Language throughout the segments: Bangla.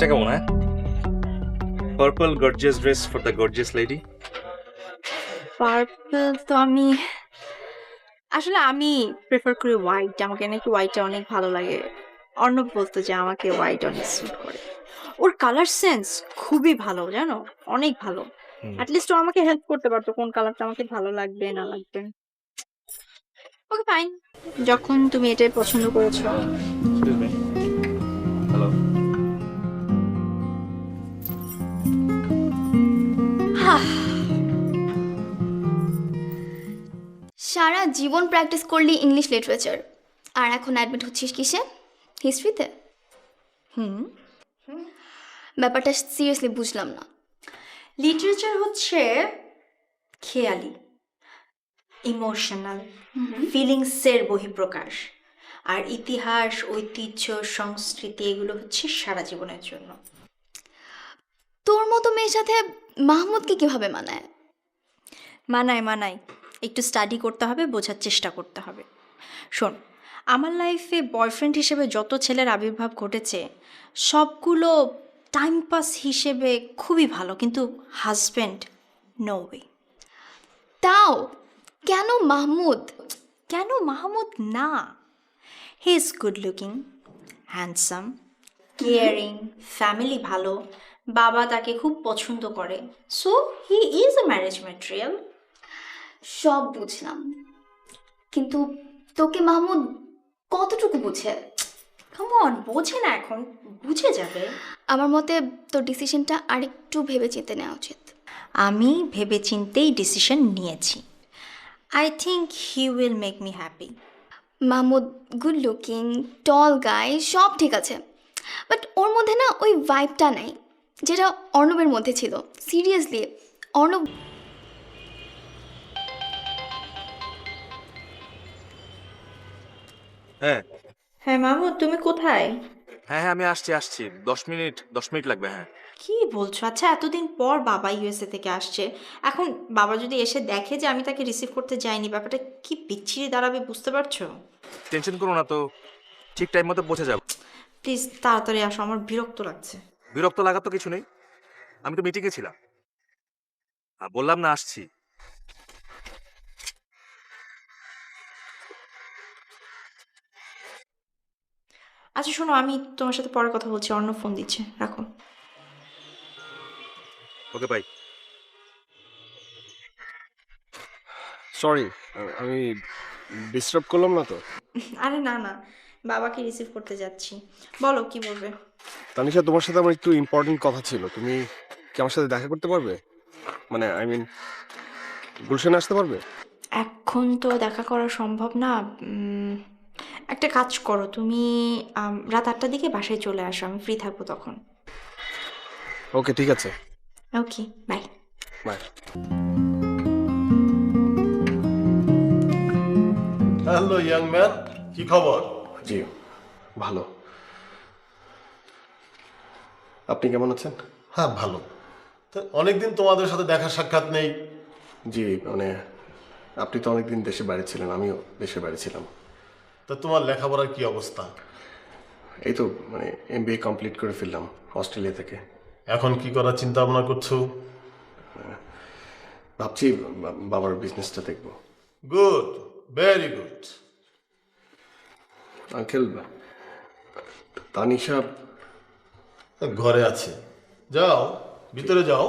কেমন হ্যাঁ? Purple gorgeous dress for the gorgeous lady. Purple তো আমি প্রেফার করি হোয়াইট। আমাকে নাকি হোয়াইটটা অনেক ভালো লাগে। অর্ণব বলতো যে আমাকে হোয়াইট অনেক স্যুট করে। ওর কালার সেন্স খুবই ভালো জানো, অনেক ভালো। অ্যাটলিস্ট ও আমাকে হেল্প করতে পারতো কোন কালারটা আমাকে ভালো লাগবে না লাগবে। ওকে ফাইন, যখন তুমি এটাই পছন্দ করেছো। Excuse me. হ্যালো। সারা জীবন প্র্যাকটিস করলি ইংলিশ লিটারেচার, আর এখন অ্যাডমিট হচ্ছিস কিসে? হিস্ট্রিতে? হুম, ব্যাপারটা সিরিয়াসলি বুঝলাম না। লিটারেচার হচ্ছে খেয়ালি, ইমোশনাল, ফিলিংসের বহিঃপ্রকাশ। আর ইতিহাস, ঐতিহ্য, সংস্কৃতি এগুলো হচ্ছে সারা জীবনের জন্য। তোর মতো মেয়ের সাথে মাহমুদকে কিভাবে মানায়? মানায় একটু স্টাডি করতে হবে, বোঝার চেষ্টা করতে হবে। শোন, আমার লাইফে বয়ফ্রেন্ড হিসেবে যত ছেলের আবির্ভাব ঘটেছে সবগুলো টাইম পাস হিসেবে খুবই ভালো, কিন্তু হাজব্যান্ড নো ওয়ে। তাও কেন মাহমুদ? কেন মাহমুদ না? He is good looking, handsome, caring, family ভালো, বাবা তাকে খুব পছন্দ করে, so he is a marriage material. সব বুঝলাম, কিন্তু তোকে মাহমুদ কতটুকু বুঝে? কাম অন, বোঝে না এখন, বুঝে যাবে। আমার মতে তোর ডিসিশনটা আরেকটু ভেবে চিন্তে নেওয়া উচিত। আমি ভেবে চিন্তেই ডিসিশন নিয়েছি। I think he will make me happy. Mahmud good looking, tall guy, সব ঠিক আছে, বাট ওর মধ্যে না ওই ভাইবটা নাই যেটা অর্ণবের মধ্যে ছিল। সিরিয়াসলি অর্ণব হ্যাঁ হ্যাঁ মাহমুদ, তুমি কোথায়? হ্যাঁ হ্যাঁ, আমি আসছি 10 মিনিট লাগবে। হ্যাঁ কি বলছো? আচ্ছা, এতদিন পর বাবা ইউএসএ থেকে আসছে, এখন বাবা যদি এসে দেখে যে আমি তাকে রিসিভ করতে যাইনি, ব্যাপারটা কি বিচ্ছিরি দাঁড়াবে, বুঝতে পারছো? টেনশন করো না তো, ঠিক টাইম মতো পৌঁছে যাবো। প্লিজ তাড়াতাড়ি আসো, আমার বিরক্ত লাগছে। বিরক্ত লাগার তো কিছু নেই, আমি তো মিটিংয়ে ছিলাম। বললাম না আসছি। আচ্ছা শোনো, আমি তোমার সাথে পরে কথা বলছি, অন্য ফোন দিচ্ছে, রাখো। Okay bye. সরি, আমি ডিস্টার্ব করলাম না তো? আরে না না, বাবাকে রিসিভ করতে যাচ্ছি। বলো কি বলবে? তানিশা, তোমার সাথে আমার একটু ইম্পর্টেন্ট কথা ছিল। তুমি কি আমার সাথে দেখা করতে পারবে? মানে আই মিন, গুলশানে আসতে পারবে? এখন তো দেখা করা সম্ভব না। একটা কাজ করো, তুমি রাত 8টার দিকে বাসায় চলে আসো, আমি ফ্রি থাকবো তখন। ওকে, ঠিক আছে। Okay, bye. Bye. Hello young man, কি খবর? জি ভালো। আপনি কেমন আছেন? হ্যাঁ ভালো। তো অনেকদিন তোমাদের সাথে দেখা সাক্ষাৎ নেই। জি মানে আপনি তো অনেকদিন দেশে বাইরে ছিলেন, আমিও দেশের বাইরে ছিলাম। তা তোমার লেখাপড়ার কি অবস্থা? এই তো মানে এমবিএ কমপ্লিট করে ফেললাম অস্ট্রেলিয়া থেকে। এখন কি করার চিন্তা ভাবনা করছো? ভাবছি বাবার বিজনেসটা দেখবো। Good, very good. Uncle, Tanisha ঘরে আছে, যাও ভিতরে যাও।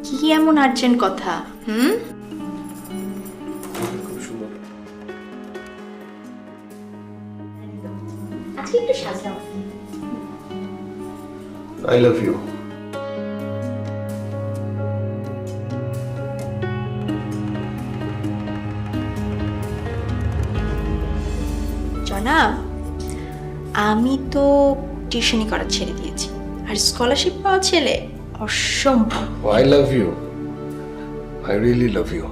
কি এমন আর্জেন্ট কথা? খুব সুন্দর। আজকে একটু সাজলাম। I love you. জনাব, আমি তো টিউশনি করা ছেড়ে দিয়েছি, আর স্কলারশিপ পাওয়া ছেলে অসম্ভব। I love you, I really love you.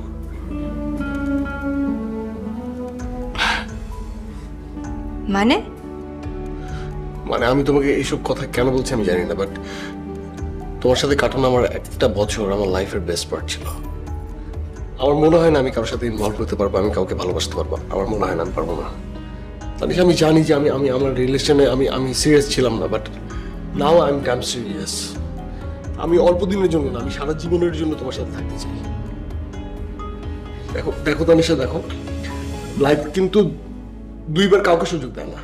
মানে মানে আমি তোমাকে এইসব কথা কেন বলছি আমি জানি না, বাট তোমার সাথে কাটানো আমার একটা বছর আমার লাইফের বেস্ট পার্ট ছিল। আমার মনে হয় না আমি কারোর সাথে ইনভলভ হতে পারবো, আমি কাউকে ভালোবাসতে পারবো। আমার মনে হয় না আমি পারবো না। তানিশা, আমি জানি যে আমি আমি আমার রিলেশনে আমি সিরিয়াস ছিলাম না, but now I am damn serious. আমি অল্প দিনের জন্য না, আমি সারা জীবনের জন্য তোমার সাথে থাকতে চাই। দেখো দেখো তানিশা, দেখো লাইফ কিন্তু দুইবার কাউকে সুযোগ দেয় না,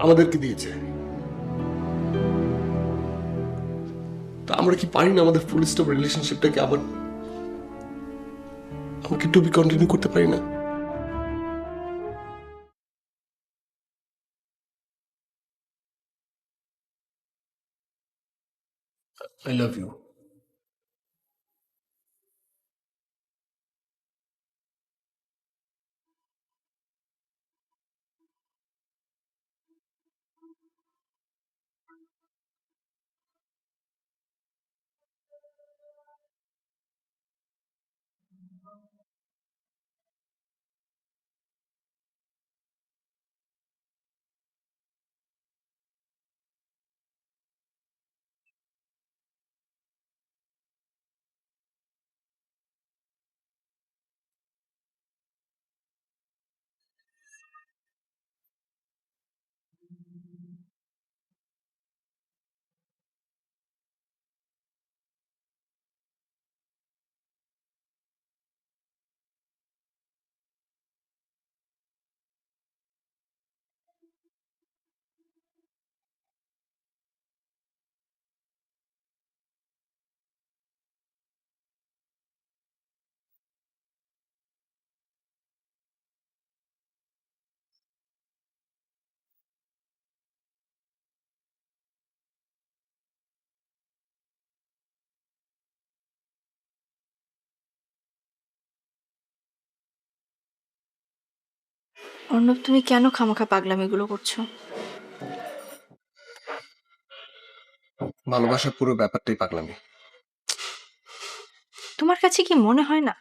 আমাদেরকে দিয়েছে। তা আমরা কি পারি না আমাদের ফুল স্টপ রিলেশনশিপটাকে আবার আমাকে টু বি কন্টিনিউ করতে পারি না? I love you. অর্ণব, তুমি কেন খামাখা পাগলামিগুলো করছো? ভালোবাসার পুরো ব্যাপারটাই পাগলামি। তোমার কাছে কি মনে হয় না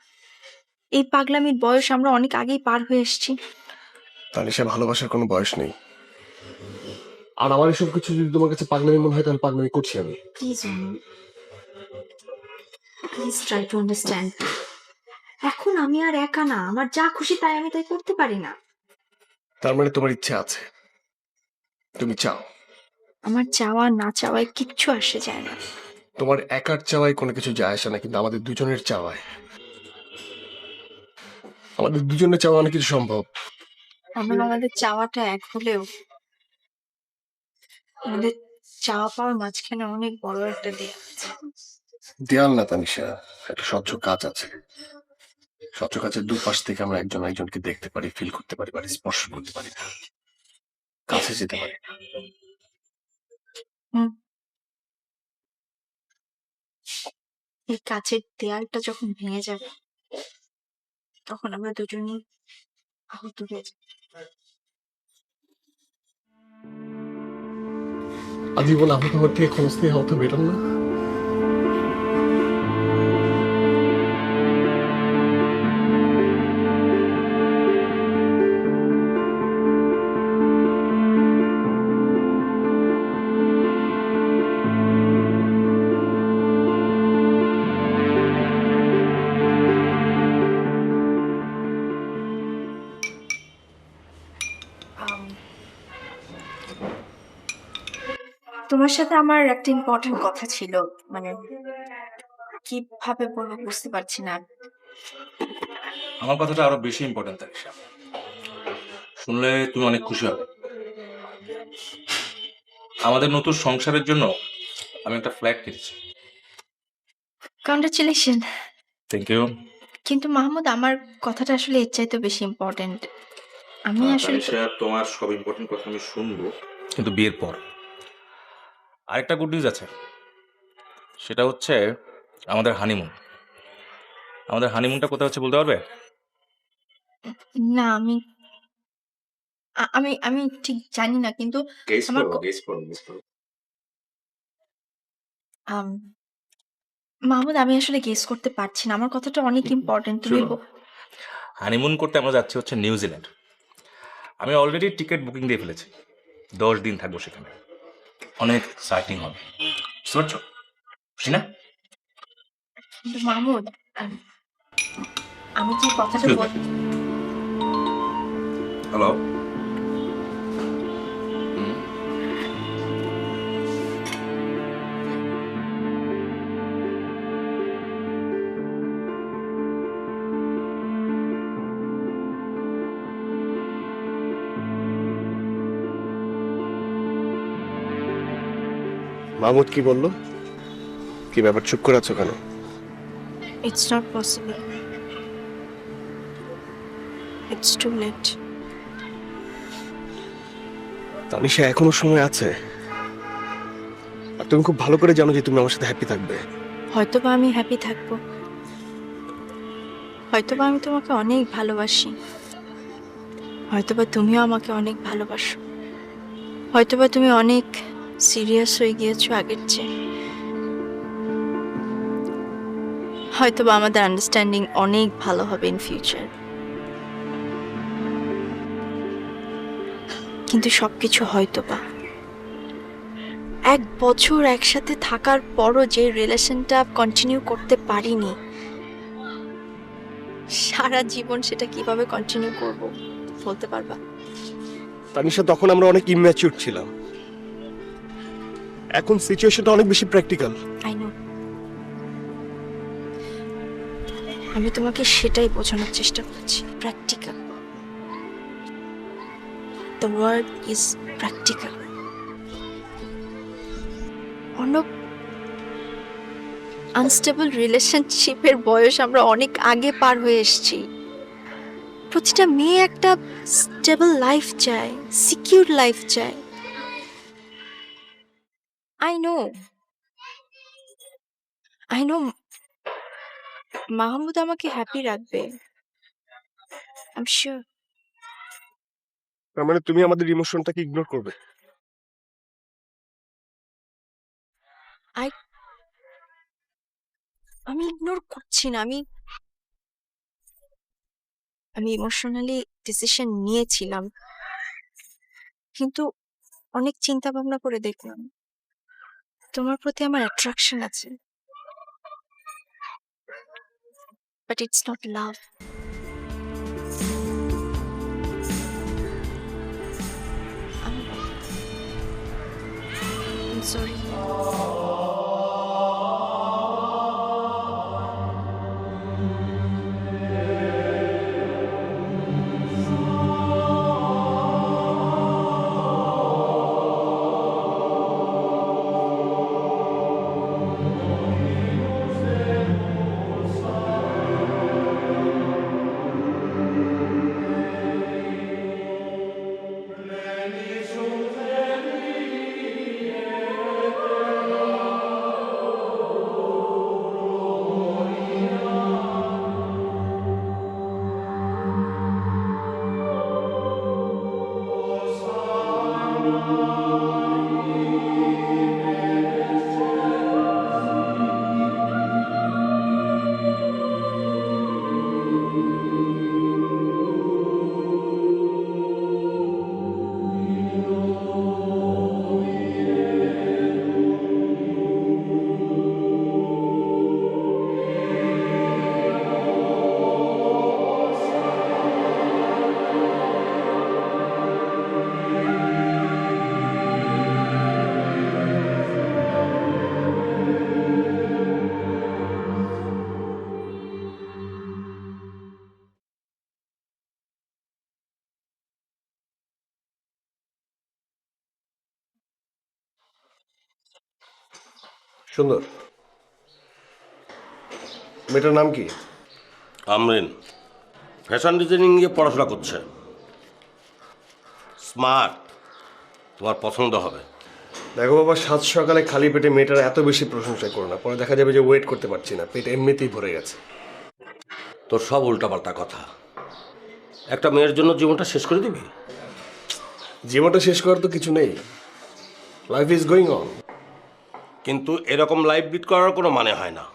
এই পাগলামির বয়স আমরা অনেক আগেই পার হয়ে এসেছি? তানিশা, ভালোবাসার কোনো বয়স নেই। আর আমার এসব কিছু যদি তোমার কাছে পাগলামি মনে হয়, তাহলে পাগলামি করছি আমি। Please please try to understand. এখন আমি আর একা না, আমার যা খুশি তাই আমি তাই করতে পারি না। তার মানে তোমার ইচ্ছে আছে, তুমি চাও। আমার চাওয়া না চাওয়ায় কিচ্ছু আসে যায় না। তোমার একার চাওয়ায় কোনো কিছু যায় আসে না, কিন্তু আমাদের দুজনের চাওয়ায়, আমাদের দুজনের চাওয়া অনেক কিছু সম্ভব। আমাদের চাওয়াটা এক হলেও আমাদের চাওয়া পাওয়ার মাঝখানে অনেক বড় একটা দেয়াল আছে। দেয়াল না তানিশা, একটা স্বচ্ছ কাজ আছে। স্বচ্ছ কাছের দুপাশ থেকে আমরা একজন একজনকে দেখতে পারি, ফিল করতে পারি, বাট স্পর্শ করতে পারি না, কাছে যেতে পারি না। হুম, এই কাছের দেয়ালটা যখন ভেঙে যাবে তখন আমরা দুজনেই আহত হয়ে যাবো। আজীবন আহত হওয়ার থেকে ক্ষণস্থায়ী হওয়া তো বেটার না? তোমার সাথে আমার একটা ইম্পর্টেন্ট কথা ছিল, মানে কিভাবে বলবো বুঝতে পারছি না। আমার কথাটা আরো বেশি ইম্পর্টেন্ট তানিশা, শুনলে তুমি অনেক খুশি হবে। আমাদের নতুন সংসারের জন্য আমি একটা ফ্ল্যাট কিনেছি। কংগ্রাচুলেশন। Thank you. কিন্তু মাহমুদ, আমার কথাটা আসলে এর চাইতে বেশি ইম্পর্টেন্ট। আমি আসলে তানিশা, তোমার সব ইম্পর্টেন্ট কথা আমি শুনবো, কিন্তু বিয়ের পর। আরেকটা গুড নিউজ আছে, সেটা হচ্ছে আমাদের হানিমুন। আমাদের হানিমুনটা কোথায় হচ্ছে বলতে পারবে? না, আমি ঠিক জানি না, কিন্তু আমার আম, মাহমুদ, আমি আসলে গেস করতে পারছি না। আমার কথাটা অনেক ইম্পর্টেন্ট, তুমি শোনো, হানিমুন করতে আমরা যাচ্ছি হচ্ছে নিউজিল্যান্ড। আমি অলরেডি টিকিট বুকিং দিয়ে ফেলেছি, 10 দিন থাকবো সেখানে। অনেক সাইটিং হবে, বুঝতে পারছো? বুঝি না? কিন্তু মাহমুদ, আমি যে কথাটা বল হ্যালো। মাহমুদ কি বললো? কি ব্যাপার, চুপ করে আছো কেন? It's not possible, it's too late. Tanisha, এখনো সময় আছে। আর তুমি খুব ভালো করে জানো যে তুমি আমার সাথে হ্যাপি থাকবে। হয়তোবা আমি হ্যাপি থাকবো, হয়তোবা আমি তোমাকে অনেক ভালোবাসি, হয়তোবা তুমিও আমাকে অনেক ভালোবাসো, হয়তোবা তুমি অনেক সিরিয়াস হয়ে গিয়েছো আগের চেয়ে, হয়তোবা আমাদের আন্ডারস্ট্যান্ডিং অনেক ভালো হবে ইন ফিউচার। কিন্তু সবকিছু হয়তোবা 1 বছর একসাথে থাকার পরও যে রিলেশনটা কন্টিনিউ করতে পারিনি, সারা জীবন সেটা কিভাবে কন্টিনিউ করব বলতে পারবা? তানিশা, তখন আমরা অনেক ইম্যাচিউর ছিলাম, এখন সিচুয়েশনটা অনেক বেশি প্র্যাকটিক্যাল। আই নো, আমি তোমাকে সেটাই বোঝানোর চেষ্টা করছি। Practical, the word is practical. Arnab, unstable রিলেশনশিপের বয়স আমরা অনেক আগে পার হয়ে এসেছি। প্রতিটা মেয়ে একটা স্টেবল লাইফ চায়, সিকিউর লাইফ চায়। I know, I know Mahmud আমাকে হ্যাপি রাখবে, আই এম শিওর। তার মানে তুমি আমাদের ইমোশনটাকে ইগনোর করবে? আমি ইগনোর করছি না, আমি আমি ইমোশনালি ডিসিশন নিয়েছিলাম, কিন্তু অনেক চিন্তা ভাবনা করে দেখলাম তোমার প্রতি আমার অ্যাট্রাকশন আছে, but it's not love. I'm sorry. সুন্দর, মেয়েটার নাম কি? আমরিন ফ্যাশন ডিজাইনিং নিয়ে পড়াশোনা করছে, স্মার্ট, তোমার পছন্দ হবে। দেখো বাবা, সাত সকালে খালি পেটে মেয়েটার এত বেশি প্রশংসা করো না, পরে দেখা যাবে যে ওয়েট করতে পারছি না, পেট এমনিতেই ভরে গেছে। তোর সব উল্টাপাল্টা কথা। একটা মেয়ের জন্য জীবনটা শেষ করে দিবি? জীবনটা শেষ করার তো কিছু নেই, লাইফ ইজ গোয়িং অন। কিন্তু এরকম লাইফ বিট করার কোনো মানে হয় না।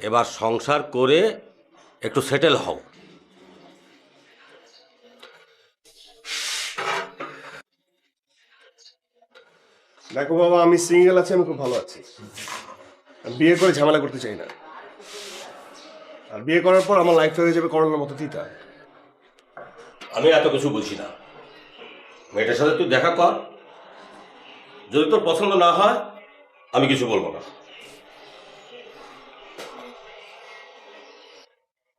এবার সংসার করে একটু সেটেল হও। দেখো বাবা, আমি সিঙ্গেল আছি, আমি খুব ভালো আছি, আমি বিয়ে করে ঝামেলা করতে চাই না। আর বিয়ে করার পর আমার লাইফটা হয়ে যাবে করোনার মতো তিতা। আমি এত কিছু বুঝি না, মেয়েটার সাথে তুই দেখা কর, যদি তোর পছন্দ না হয় আমি কিছু বলবো না।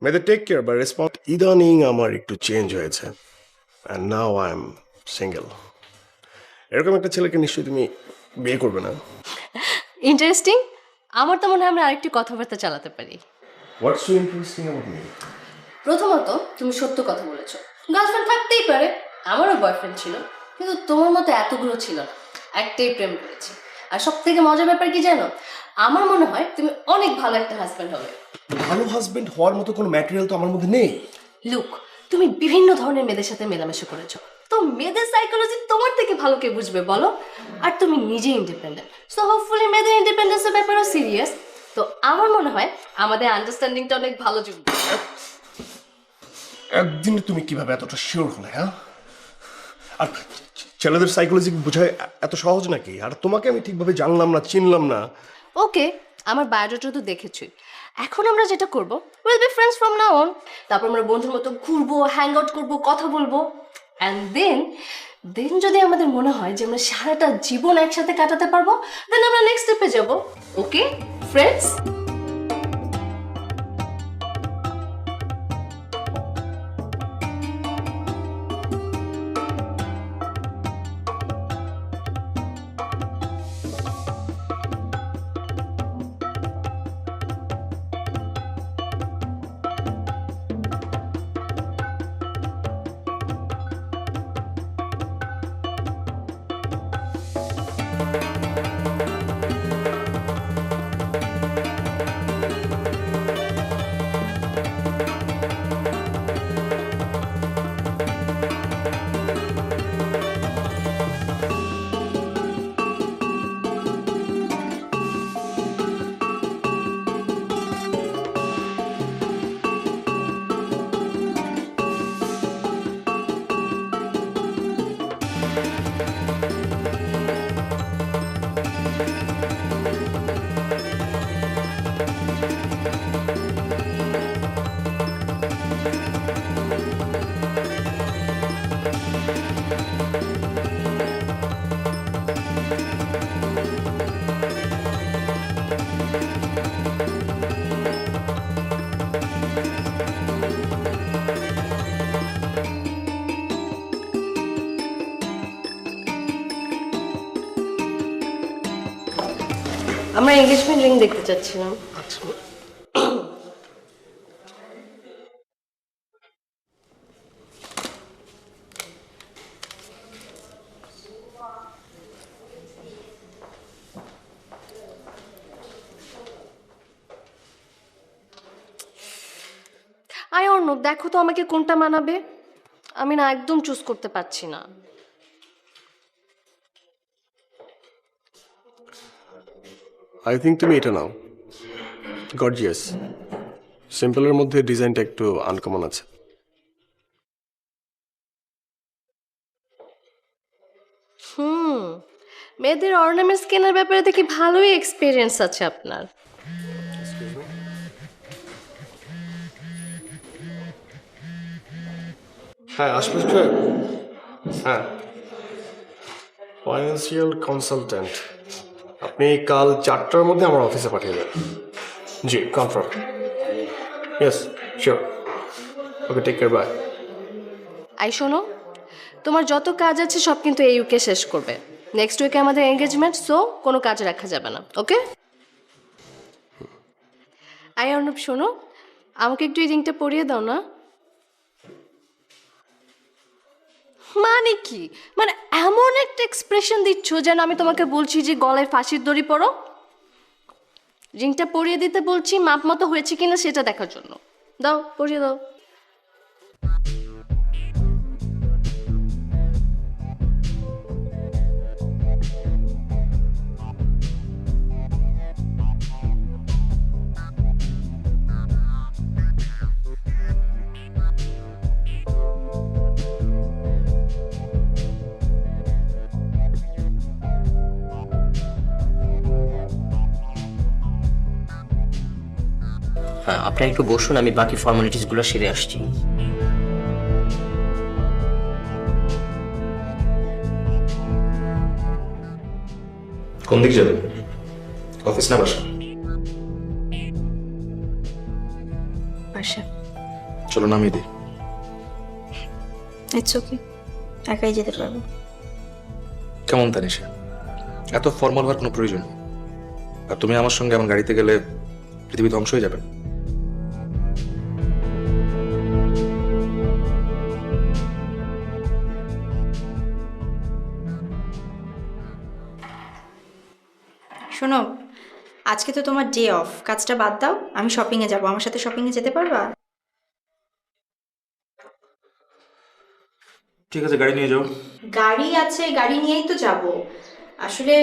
মেয়েদের টেক কেয়ার বা রেসপন্স ইদানিং আমার একটু চেঞ্জ হয়েছে, and now I am single. এরকম একটা ছেলেকে নিশ্চয়ই তুমি বিয়ে করবে না? ইন্টারেস্টিং। আমার তো মনে হয় আমরা আরেকটু কথাবার্তা চালাতে পারি। হোয়াটস সো ইন্টারেস্টিং অ্যাবাউট মি? প্রথমত তুমি সত্য কথা বলেছো, গার্লফ্রেন্ড থাকতেই পারে, আমারও বয়ফ্রেন্ড ছিল, কিন্তু তোমার মতো এতগুলো ছিল না, একটাই প্রেম করেছি। আর সব থেকে মজার ব্যাপার কি জানো, আমার মনে হয় তুমি অনেক ভালো একটা হাজব্যান্ড হবে। ভালো হাজবেন্ড হওয়ার মতো কোনো ম্যাটেরিয়াল তো আমার মধ্যে নেই। লুক, তুমি বিভিন্ন ধরনের মেয়েদের সাথে মেলামেশা করেছো, তো মেয়েদের সাইকোলজি তোমার থেকে ভালো কে বুঝবে বলো? আর তুমি নিজে ইন্ডিপেন্ডেন্ট, সো হোপফুলি মেয়েদের ইন্ডিপেন্ডেন্সের ব্যাপারেও সিরিয়াস। তো আমার মনে হয় আমাদের আন্ডারস্ট্যান্ডিংটা অনেক ভালো জুড়বে। একদিনে তুমি কিভাবে এতটা শিওর হলে? হ্যাঁ, আর ছেলেদের সাইকোলজি বোঝায় এত সহজ নাকি? আর তোমাকে আমি ঠিকভাবে জানলাম না, চিনলাম না। ওকে, আমার বায়োডাটা তো দেখেছই। এখন আমরা যেটা করব, will be friends from now on. তারপর আমরা বন্ধুর মতো ঘুরবো, হ্যাং আউট করবো, কথা বলবো, অ্যান্ড দেন যদি আমাদের মনে হয় যে আমরা সারাটা জীবন একসাথে কাটাতে পারবো, দেন আমরা নেক্সট স্টেপে যাব। Okay friends? আমরা এঙ্গেজমেন্ট রিং দেখতে চাচ্ছিলাম। আয় অর্ণব, দেখো তো আমাকে কোনটা মানাবে। আমি না একদম চুজ করতে পারছি না। আই থিঙ্ক তুমি এটা নাও, গর্জিয়াস। সিম্পলের মধ্যে ডিজাইনটা একটু আনকমন আছে। মেয়েদের অর্নামেন্টস কেনার ব্যাপারে দেখি ভালোই এক্সপিরিয়েন্স আছে আপনার। হ্যাঁ, আশপাশে হ্যাঁ, ফাইন্যান্সিয়াল কনসালট্যান্ট। আপনি কাল 4টার মধ্যে আমার অফিসে পাঠিয়ে দেন। জি, confirm. Yes, sure. Okay, take care, bye. আই শোনো, তোমার যত কাজ আছে সব কিন্তু এই উইকে শেষ করবে। নেক্সট উইকে আমাদের এঙ্গেজমেন্ট, সো কোনো কাজ রাখা যাবে না। ওকে? আই অর্ণব, শোনো, আমাকে একটু এই রিংটা পরিয়ে দাও না। মানে কি? মানে এমন একটা এক্সপ্রেশন দিচ্ছ যেন আমি তোমাকে বলছি যে গলায় ফাঁসির দড়ি পরো। রিংটা পরিয়ে দিতে বলছি মাপ মতো হয়েছে কিনা সেটা দেখার জন্য। দাও, পরিয়ে দাও। হ্যাঁ, আপনারা একটু বসুন, আমি বাকি ফর্মালিটিসগুলো সেরে আসছি। কোন দিক যাবেন? অফিস না বাসা? বাসা। চলো নামিয়ে দিই। ইটস ওকে, একাই যেতে পারবো। কেমন তানিশা, এত ফর্মাল হওয়ার কোনো প্রয়োজন নেই। আর তুমি আমার সঙ্গে আমার গাড়িতে গেলে পৃথিবী ধ্বংস হয়ে যাবে। শোনো, আজকে তো তোমার ডে অফ, কাজটা বাদ দাও, আমি শপিংয়ে যাব। আমার সাথে শপিংয়ে যেতে পারবা? ঠিক আছে, গাড়ি নিয়ে যাও। গাড়ি আছে, গাড়ি নিয়েই তো যাব। আসলে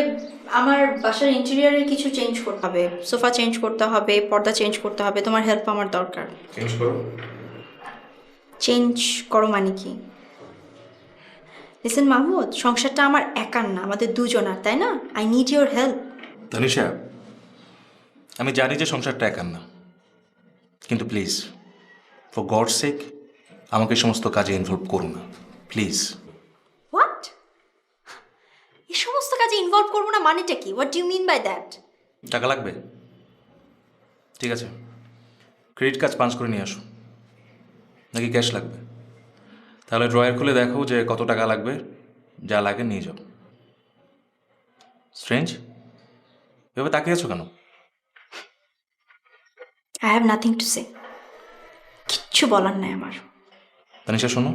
আমার বাসার ইন্টেরিয়রের কিছু চেঞ্জ করতে হবে, সোফা চেঞ্জ করতে হবে, পর্দা চেঞ্জ করতে হবে, তোমার হেল্প আমার দরকার। চেঞ্জ করো। চেঞ্জ করো মানে কি? লিসেন মাহমুদ, সংসারটা আমার একার না, আমাদের দুজনার, তাই না? I need your help. Tanisha, আমি জানি যে সংসারটা একার না, কিন্তু প্লিজ ফর গডস সেক আমাকে এই সমস্ত কাজে ইনভলভ করো না, প্লিজ। হোয়াট? এই সমস্ত কাজে ইনভলভ করবো না মানেটা কি? What do you mean by that? টাকা লাগবে? ঠিক আছে, ক্রেডিট কার্ড পাঞ্চ করে নিয়ে আসো। নাকি ক্যাশ লাগবে? তাহলে ড্রয়ার খুলে দেখো যে কত টাকা লাগবে, যা লাগে নিয়ে যাও। স্ট্রেঞ্জ, এভাবে তাকিয়ে আছো কেন? I have nothing to say. কিচ্ছু বলার নাই আমার। তানিশা শোনো,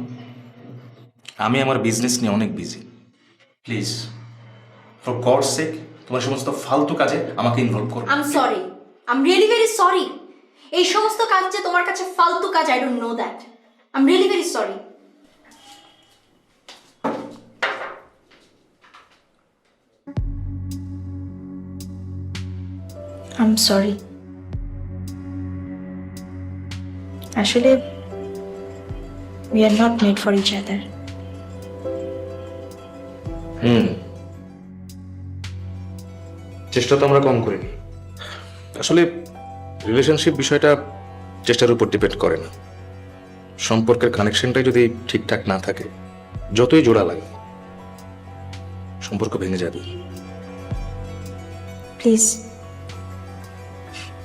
আমি আমার বিজনেস নিয়ে অনেক বিজি। প্লিজ ফর গডস সেক তোমার সমস্ত ফালতু কাজে আমাকে ইনভলভ করো। I am sorry, I am really very sorry. এই সমস্ত কাজ যে তোমার কাছে ফালতু কাজ, I don't know that. I am really very sorry. I am sorry. আসলে we are not made for each other. চেষ্টা তো আমরা কম করিনি। আসলে রিলেশনশিপ বিষয়টা চেষ্টার উপর ডিপেন্ড করে না। সম্পর্কের কানেকশনটাই যদি ঠিকঠাক না থাকে, যতই জোড়া লাগে, সম্পর্ক ভেঙে যাবে। প্লিজ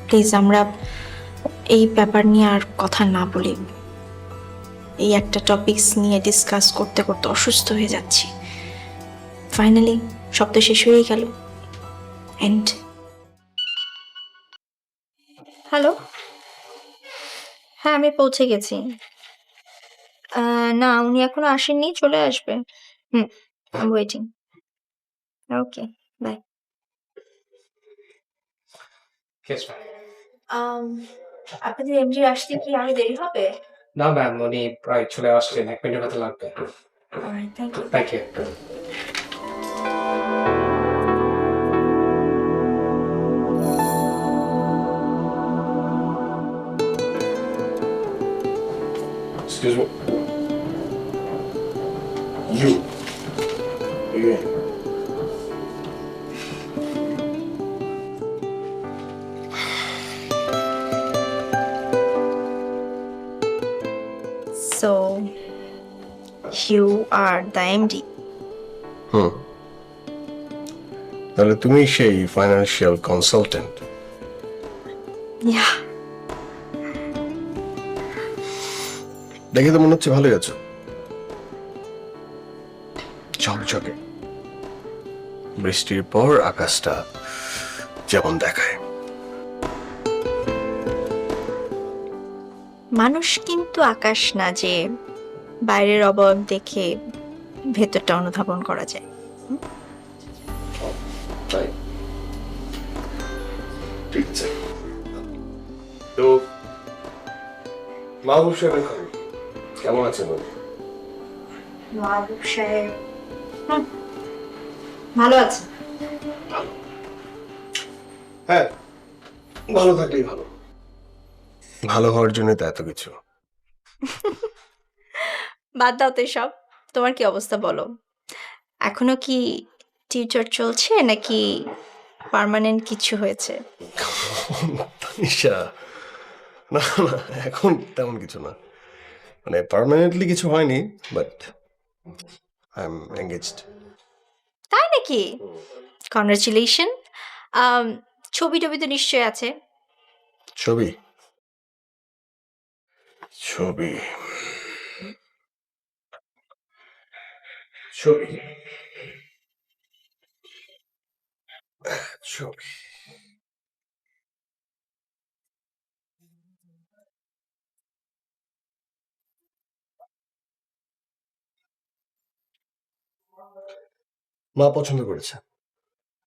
প্লিজ আমরা এই ব্যাপার নিয়ে আর কথা না বলি। এই একটা টপিকস নিয়ে ডিসকাস করতে করতে অসুস্থ হয়ে যাচ্ছি। ফাইনালি সব তো শেষ হয়েই গেল। এন্ড হ্যালো, হ্যাঁ আমি পৌঁছে গেছি। না উনি এখনো আসেননি, চলে আসবে। I am waiting. Okay, bye. আপনাদের এমডি আসতে কি আরো দেরি হবে? না ম্যাম, উনি প্রায় চলে আসছেন, 1 মিনিটের মতো লাগবে। Thank you. Thank you. Excuse me. You. Yeah. So, you are the MD. তাহলে তুমি সেই ফাইন্যান্সিয়াল কনসালটেন্ট? Yeah. দেখে তো মনে হচ্ছে ভালোই আছো, ঝকঝকে। বৃষ্টির পর আকাশটা যেমন দেখায়। মানুষ কিন্তু আকাশ না যে বাইরের অবয়ব দেখে ভেতরটা অনুধাবন করা যায়। তাই ঠিক আছে। তো মাহবুব সাহেব এখন কেমন আছেন উনি? মাহবুব সাহেব ভালো আছে। হ্যাঁ, ভালো থাকলেই ভালো। ভালো হওয়ার জন্য তো এত কিছু। বাদ দাও তো সব। তোমার কি অবস্থা বলো? এখনো কি টিউটর চলছে নাকি পার্মানেন্ট কিছু হয়েছে? তানিশা, না না, এখন তেমন কিছু না, মানে পার্মানেন্টলি কিছু হয়নি, বাট আই এম এঙ্গেজড। তাই নাকি? কংগ্রেচুলেশন। ছবি টবি তো নিশ্চয়ই আছে। ছবি ছবি ছবি ছবি মা পছন্দ করেছে,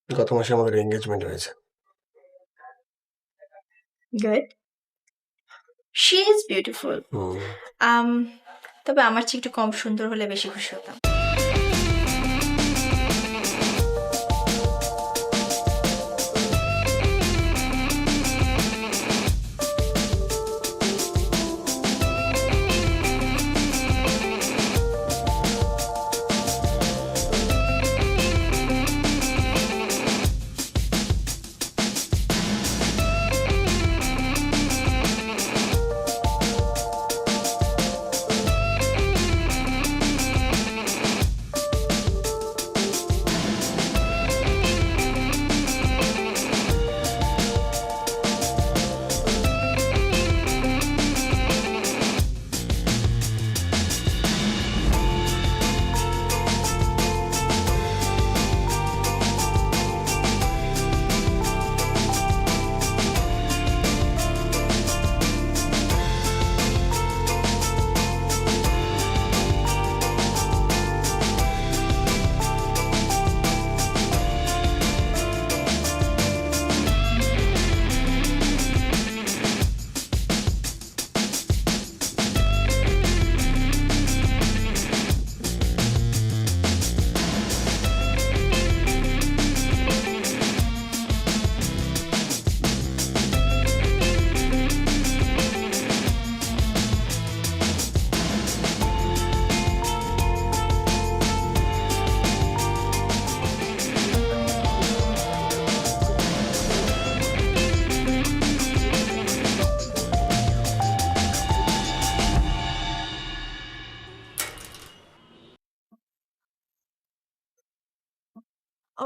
গত মাসে আমাদের এঙ্গেজমেন্ট হয়েছে। গুড। She is beautiful. তবে আমার চেয়ে একটু কম সুন্দর হলে বেশি খুশি হতাম।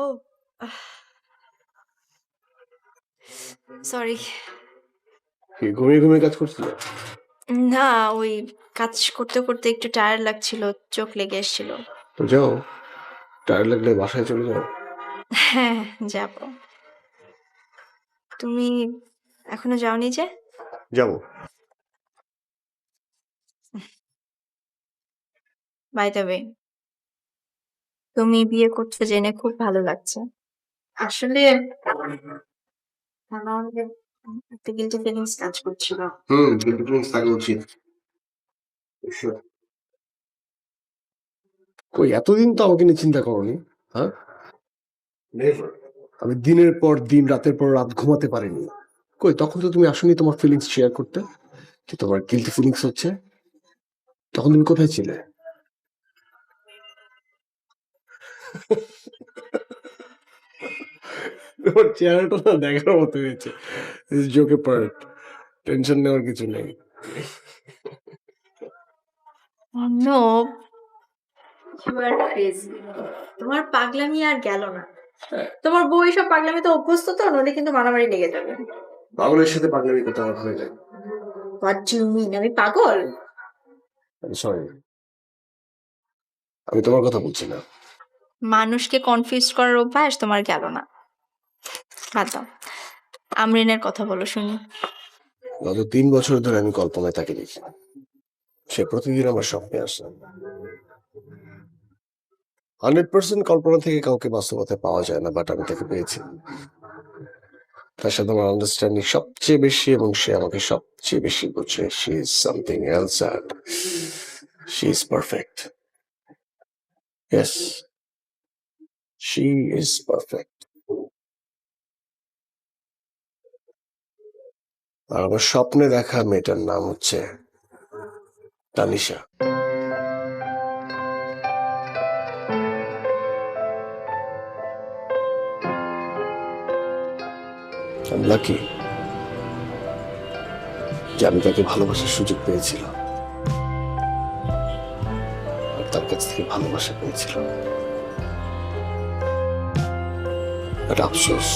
ও সরি। কি ঘুমিয়ে ঘুমিয়ে কাজ করছিল? না, ওই কাজ করতে করতে একটু টায়ার্ড লাগছিল, চোখ লেগে এসেছিল। তো যাও, টায়ার লাগলে বাসায় চলে যাও। হ্যাঁ, যাব। তুমি এখনো যাওনি যে? যাবো। বাই দ্য ওয়ে, তুমি বিয়ে করছো জেনে খুব ভালো লাগছে। আসলে আমার একটা গিল্টি ফিলিংস কাজ করছিল। ডিফারেন্স থাকা উচিত। Sure. কই এতদিন তো আমাকে নিয়ে চিন্তা করনি, হ্যাঁ? নেভার। আমি দিনের পর দিন, রাতের পর রাত ঘুমাতে পারিনি। কই তখন তো তুমি আসনি তোমার ফিলিংস শেয়ার করতে, যে তোমার গিল্টি ফিলিংস হচ্ছে। তখন তুমি কোথায় ছিলে? তোমার চেহারাটা না দেখার মতো হয়েছে। জোকে পার্ট, টেনশন নেওয়ার কিছু নেই। No, you are crazy. তোমার পাগলামি আর গেল না। তোমার বউ এসব পাগলামিতে অভ্যস্ত তো, নইলে কিন্তু মারামারি লেগে যাবে। পাগলের সাথে পাগলামি করতে আমার ভয় লাগে। What do you mean? আমি পাগল? সরি, আমি তোমার কথা বলছি না। মানুষকে কনফিউজ করার অভ্যাস তোমার গেল না। বাদ দাও, আমরিনের কথা বলো শুনি। গত 3 বছর ধরে আমি কল্পনায় তাকে দেখি, সে প্রতিদিন আমার স্বপ্নে আসে। 100% কল্পনা থেকে কাউকে বাস্তবতায় পাওয়া যায় না, বাট আমি তাকে পেয়েছি। তার সাথে আমার আন্ডারস্ট্যান্ডিং সবচেয়ে বেশি, এবং সে আমাকে সবচেয়ে বেশি বোঝে। She is something else and she is perfect. Yes, she is perfect. আর আমার স্বপ্নে দেখা মেয়েটার নাম হচ্ছে তানিশা। I'm lucky. যে আমি তাকে ভালোবাসার সুযোগ পেয়েছিলাম আর তার কাছ থেকে ভালোবাসা পেয়েছিলাম। আর আফসোস,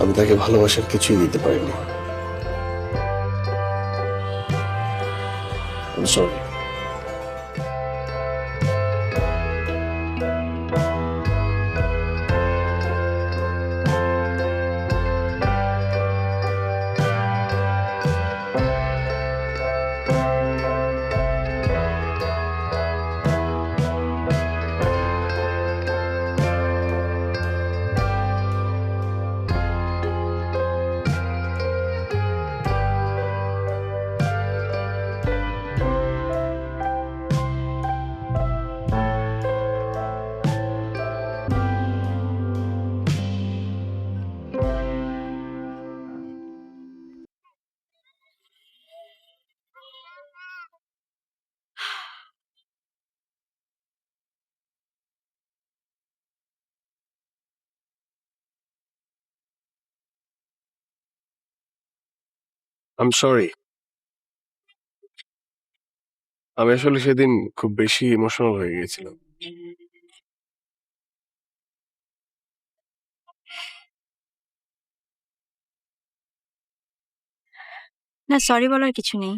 আমি তাকে ভালোবাসার কিছুই দিতে পারিনি। I'm sorry. I'm sorry. আমি আসলে সেদিন খুব বেশি ইমোশনাল হয়ে গিয়েছিলাম। না, সরি বলার কিছু নেই।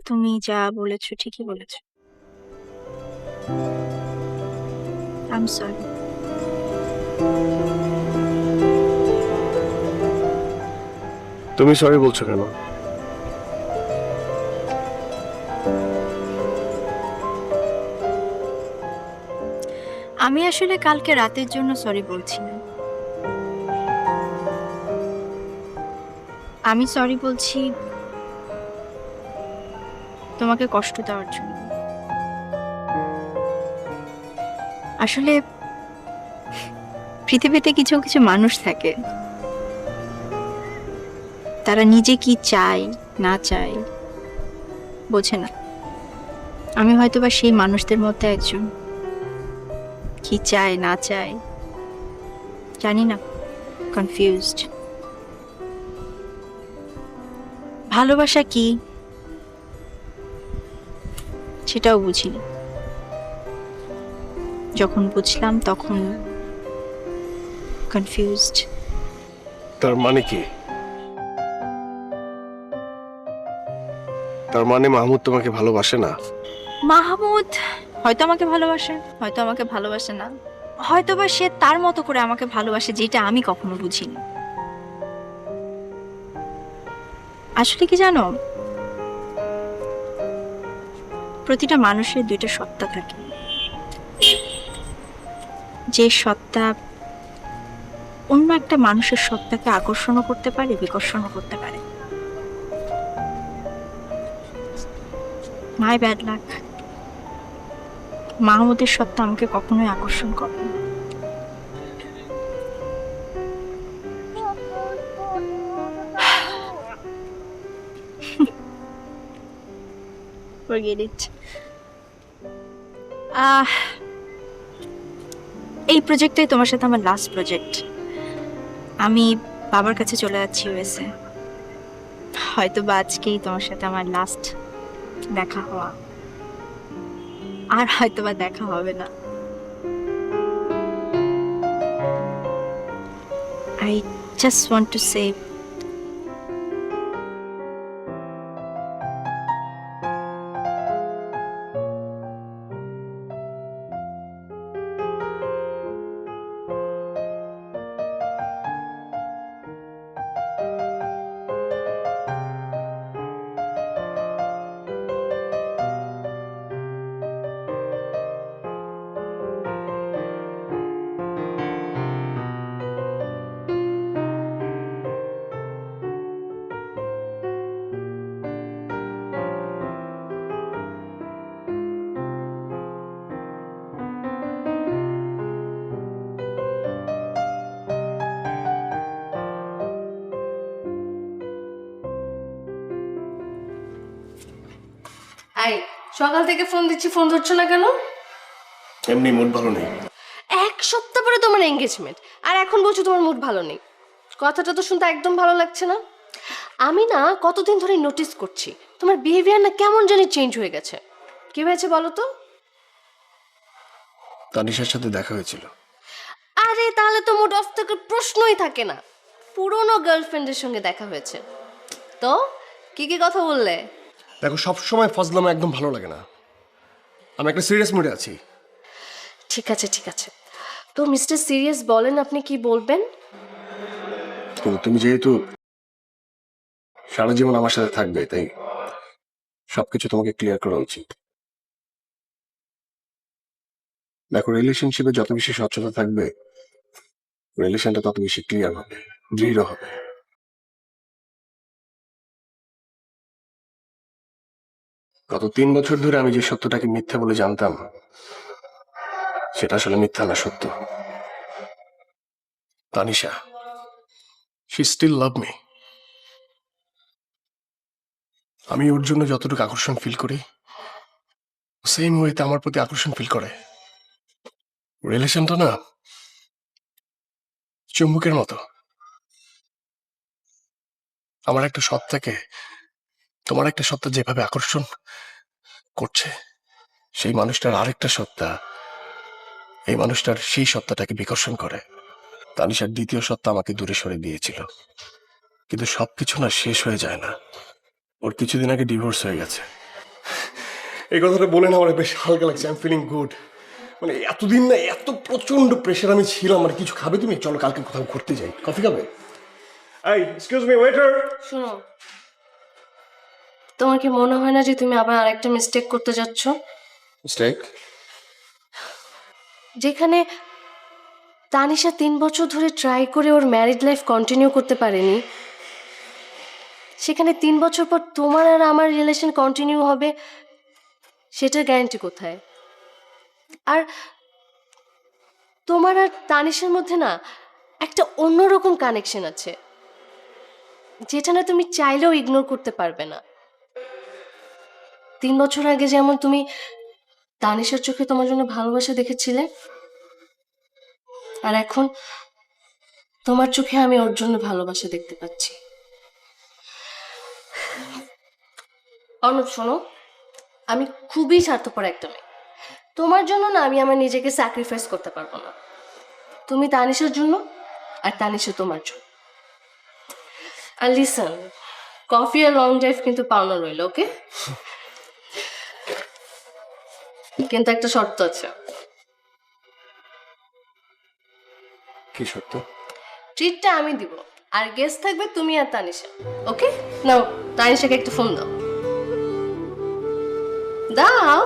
তুমি যা বলেছো ঠিকই বলেছো। I am sorry. তুমি সরি বলছো কেন? আমি আসলে কালকে রাতের জন্য সরি বলছি না। আমি সরি বলছি তোমাকে কষ্ট দেওয়ার জন্য। আসলে পৃথিবীতে কিছু কিছু মানুষ থাকে, তারা নিজে কি চায় না চায় বোঝে না। আমি হয়তোবা সেই মানুষদের মধ্যে একজন। কি চায় না চায় জানি না, কনফিউজড। ভালোবাসা কি সেটাও বুঝিনি। যখন বুঝলাম তখন কনফিউজড। তার মানে কি? তার মানে মাহমুদ তোমাকে ভালোবাসে না? মাহমুদ হয়তো আমাকে ভালোবাসে, হয়তো আমাকে ভালোবাসে না, হয়তোবা সে তার মতো করে আমাকে ভালোবাসে, যেটা আমি কখনো বুঝিনি। আসলে কি জানো, প্রতিটা মানুষের দুইটা সত্তা থাকে। যে সত্তা অন্য একটা মানুষের সত্তাকে আকর্ষণও করতে পারে, বিকর্ষণও করতে পারে। মাই ব্যাড লাক, মাহমুদের সত্তা আমাকে কখনোই আকর্ষণ করে না। Forget it. এই প্রজেক্টটাই তোমার সাথে আমার লাস্ট প্রজেক্ট। আমি বাবার কাছে চলে যাচ্ছি ইউএসএ। হয়তো বা আজকেই তোমার সাথে আমার লাস্ট দেখা হওয়া, আর হয়তো বা দেখা হবে না। I just want to say I সকাল থেকে ফোন দিচ্ছি, ফোন ধরছো না কেন? এমনি মুড ভালো নেই। 1 সপ্তাহ পরে তোমার এঙ্গেজমেন্ট আর এখন বলছো তোমার মুড ভালো নেই। কথাটা তো শুনতে একদম ভালো লাগছে না। আমি না কতদিন ধরে নোটিস করছি তোমার বিহেভিয়ার না কেমন জানি চেঞ্জ হয়ে গেছে। কি হয়েছে বলো তো? তানিশার সাথে দেখা হয়েছিল। আরে তাহলে তো মুড অফ থাকার প্রশ্নই থাকে না। পুরনো গার্লফ্রেন্ডের সঙ্গে দেখা হয়েছে তো কি কি কথা বললে? দেখো, সবসময় ফজলামা একদম ভালো লাগে না। আমি একটা সিরিয়াস মুডে আছি। ঠিক আছে ঠিক আছে, তো মিস্টার সিরিয়াস বলেন আপনি কি বলবেন। কিন্তু তুমি যেহেতু সারা জীবন আমার সাথে থাকবে, তাই সবকিছু তোমাকে ক্লিয়ার করা উচিত। দেখো, রিলেশনশিপে যত বেশি স্বচ্ছতা থাকবে, রিলেশনটা তত বেশি ক্লিয়ার হবে, দৃঢ় হবে। গত 3 বছর ধরে আমি যে সত্যটাকে মিথ্যা বলে জানতাম, সেটা আসলে মিথ্যা না, সত্য। Tanisha, she still love me. আমি ওর জন্য যতটুকু আকর্ষণ ফিল করি, সেম ওয়েতে আমার প্রতি আকর্ষণ ফিল করে। রিলেশনটা না চুম্বকের মতো। আমার একটা সত্তাকে তোমার একটা সত্তা যেভাবে আকর্ষণ করছে, সেই মানুষটার আরেকটা সত্তা এই মানুষটার সেই সত্তাটাকে বিকর্ষণ করে। তানিশার দ্বিতীয় সত্তা আমাকে দূরে সরে দিয়েছিল, কিন্তু সবকিছু না শেষ হয়ে যায় না। ওর কিছুদিন আগে ডিভোর্স হয়ে গেছে। এই কথাটা বলে না আমার বেশ হালকা লাগছে। I am feeling good. মানে এতদিন না এত প্রচন্ড প্রেশার আমি ছিলাম। আর কিছু খাবে তুমি? চলো কালকে কোথাও ঘুরতে যাই, কফি খাবে? এই এক্সকিউজ মি ওয়েটার। শোনো, তোমার কি মনে হয় না যে তুমি আবার আরেকটা মিস্টেক করতে যাচ্ছ? মিস্টেক? যেখানে তানিশা 3 বছর ধরে ট্রাই করে ওর ম্যারিড লাইফ কন্টিনিউ করতে পারেনি, সেখানে 3 বছর পর তোমার আর আমার রিলেশন কন্টিনিউ হবে, সেটার গ্যারান্টি কোথায়? আর তোমার আর তানিশার মধ্যে না একটা অন্যরকম কানেকশন আছে, যেটা না তুমি চাইলেও ইগনোর করতে পারবে না। 3 বছর আগে যেমন তুমি তানিশার চোখে তোমার জন্য ভালোবাসা দেখেছিলে, আর এখন তোমার চোখে আমি ওর জন্য ভালোবাসা দেখতে পাচ্ছি। অর্ণব শোনো, আমি খুবই স্বার্থপর একটা মেয়ে। তোমার জন্য না আমি আমার নিজেকে স্যাক্রিফাইস করতে পারবো না। তুমি তানিশার জন্য আর তানিশা তোমার জন্য। আর লিসন, কফি আর লং ড্রাইভ কিন্তু পাওনা রইল, ওকে? কিন্তু একটা শর্ত আছে। কি সত্য? ট্রিটটা আমি দিব, আর গেস্ট থাকবে তুমি আর তানিশা, ওকে? নাও তানিশাকে একটা ফোন দাও। দাও।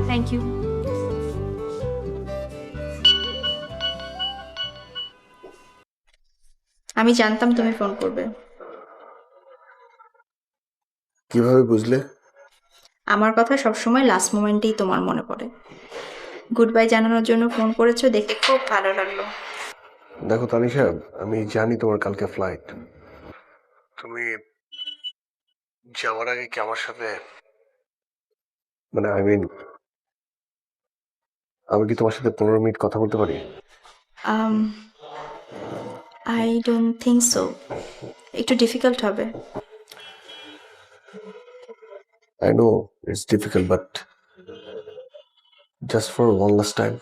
Thank you. আমি জানতাম তুমি ফোন করবে। কিভাবে বুঝলে? আমার কথা সবসময় লাস্ট মোমেন্টেই তোমার মনে পড়ে। গুড বাই জানানোর জন্য ফোন করেছো দেখে খুব ভালো লাগলো। দেখো তানিশা, আমি জানি তোমার কালকে ফ্লাইট। তুমি যাওয়ার আগে কি আমার সাথে, মানে আমি কি তোমার সাথে 15 মিনিট কথা বলতে পারি? আই ডোন্ট থিঙ্ক সো, একটু ডিফিকাল্ট হবে। I know it's difficult, but just for one last time.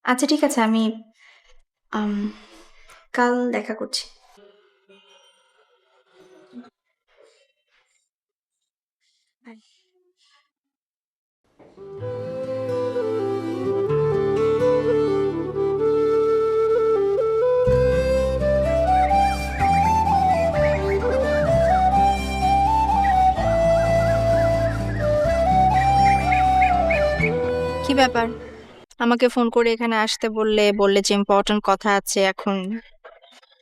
আচ্ছা ঠিক আছে, আমি কাল দেখা করছি। ব্যাপার? আমাকে ফোন করে এখানে আসতে বললে যে ইম্পর্ট্যান্ট কথা আছে, এখন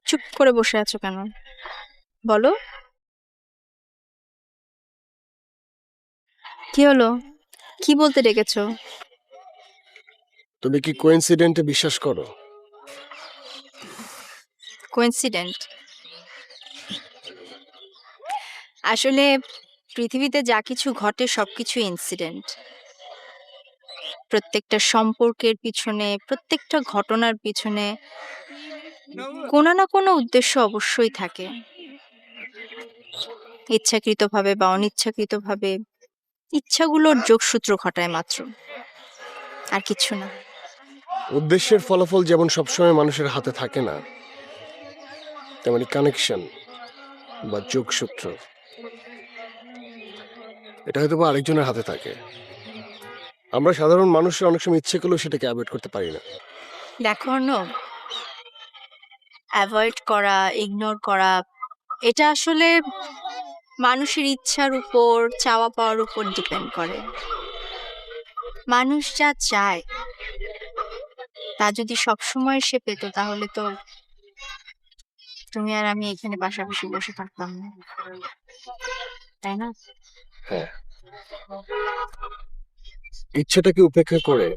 চুপ করে বসে আছো কেন? বলো, কি হলো? কি বলতে ডেকেছো? তুমি কি কোইন্সিডেন্টে বিশ্বাস করো? কোইন্সিডেন্ট? আসলে পৃথিবীতে যা কিছু ঘটে সবকিছু ইনসিডেন্ট। প্রত্যেকটা সম্পর্কের পিছনে, প্রত্যেকটা ঘটনার পিছনে কোনো না কোনো উদ্দেশ্য অবশ্যই থাকে। ইচ্ছাকৃতভাবে বা অনিচ্ছাকৃতভাবে ইচ্ছাগুলোর যোগসূত্র ঘটায় মাত্র, আর কিছু না। উদ্দেশ্যের ফলাফল যেমন সবসময় মানুষের হাতে থাকে না, তেমনি কানেকশন বা যোগসূত্র এটা হয়তো বা আরেকজনের হাতে থাকে। আমরা সাধারণ মানুষের অনেক সময় ইচ্ছে করলেও সেটাকে অ্যাভয়েড করতে পারি না। দেখো অর্ণব, অ্যাভয়েড করা, ইগনোর করা, এটা আসলে মানুষের ইচ্ছার উপর, চাওয়া পাওয়ার উপর ডিপেন্ড করে। মানুষ যা চায় তা যদি সবসময় সে পেত, তাহলে তো তুমি আর আমি এখানে পাশাপাশি বসে থাকতাম না, তাই না? হ্যাঁ, ইচ্ছেটাকে উপেক্ষা করে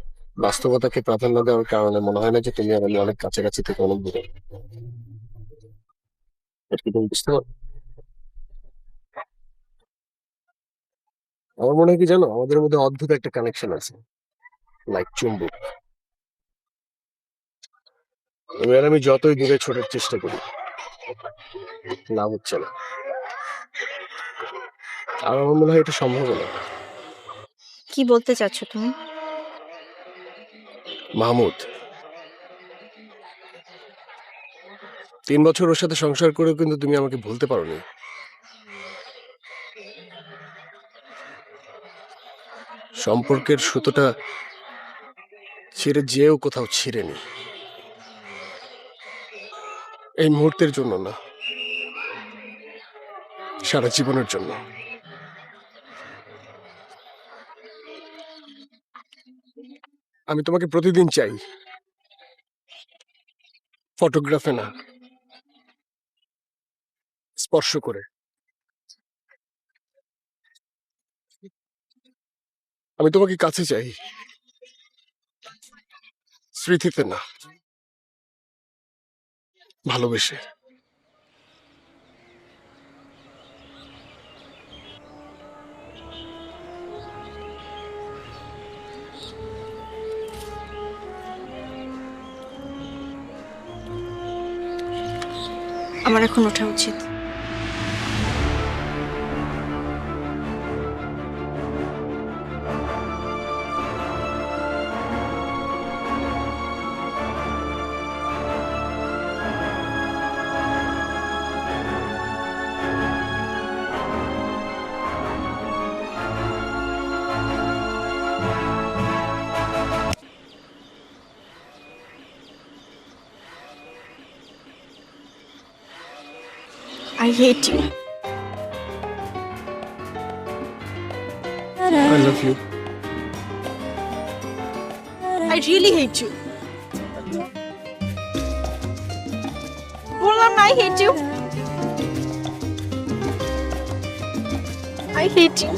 বাস্তবতাকে প্রাধান্য দেওয়ার কারণে মনে হয় না যে তুমি আর আমি অনেক কাছাকাছি থেকে অনেক দূরে। এটা কি তুমি বুঝতে পারো? আমার মনে হয় কি জানো, আমাদের মধ্যে অদ্ভুত একটা কানেকশন আছে, লাইক চুম্বক। তুমি আর আমি যতই দূরে ছোটার চেষ্টা করি, লাভ হচ্ছে না। আর আমার মনে হয় এটা সম্ভব না। কি বলতে চাচ্ছ তুমি? মাহমুদ 3 বছর ওর সাথে সংসার করেও কিন্তু তুমি আমাকে ভুলতে পারোনি। সম্পর্কের সুতোটা ছিঁড়ে যেও কোথাও ছিঁড়েনি। এই মুহূর্তের জন্য না, সারা জীবনের জন্য। আমি তোমাকে প্রতিদিন চাই, ফটোগ্রাফে না, স্পর্শ করে। আমি তোমাকে কাছে চাই, স্মৃতিতে না, ভালোবেসে। আমার এখন ওঠা উচিত। I hate you. I love you. I really hate you. বললাম না, I hate you. I hate you.